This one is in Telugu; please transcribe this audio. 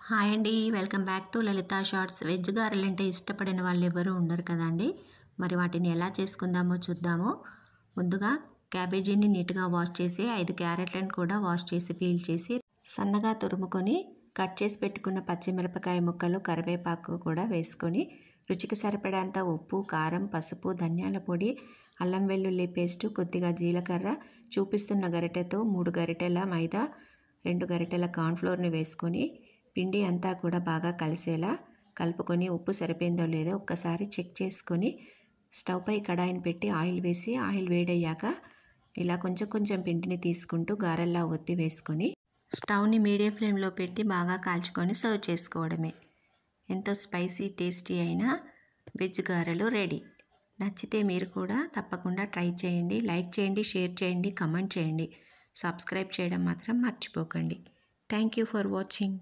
హాయ్ అండి, welcome back to Lalitha shorts. Veg గారెలంటే ఇష్టపడిన వాళ్ళు ఎవరు ఉండరు కదండి. మరి వాటిని ఎలా చేసుకుందామో చూద్దాము. ముందుగా క్యాబేజీని నీట్గా వాష్ చేసి 5 క్యారెట్లను కూడా వాష్ చేసి పీల్ చేసి సన్నగా తురుముకొని కట్ చేసి పెట్టుకున్న పచ్చిమిరపకాయ ముక్కలు, కరివేపాకు కూడా వేసుకొని రుచికి సరిపడేంత ఉప్పు, కారం, పసుపు, ధనియాల పొడి, అల్లం వెల్లుల్లి పేస్టు, కొద్దిగా జీలకర్ర, చూపిస్తున్న గరిటెతో 3 గరిటెల మైదా, 2 గరిటెల కార్న్ఫ్లోర్ని వేసుకొని పిండి అంతా కూడా బాగా కలిసేలా కలుపుకొని ఉప్పు సరిపోయిందో లేదో ఒక్కసారి చెక్ చేసుకొని స్టవ్ పై కడాయిని పెట్టి ఆయిల్ వేసి ఆయిల్ వేడయ్యాక ఇలా కొంచెం కొంచెం పిండిని తీసుకుంటూ గారెల్లా ఒత్తి వేసుకొని స్టవ్ని మీడియం ఫ్లేమ్లో పెట్టి బాగా కాల్చుకొని సర్వ్ చేసుకోవడమే. ఎంతో స్పైసీ టేస్టీ అయిన వెజ్ గారెలు రెడీ. నచ్చితే మీరు కూడా తప్పకుండా ట్రై చేయండి. లైక్ చేయండి, షేర్ చేయండి, కమెంట్ చేయండి. సబ్స్క్రైబ్ చేయడం మాత్రం మర్చిపోకండి. Thank you for watching.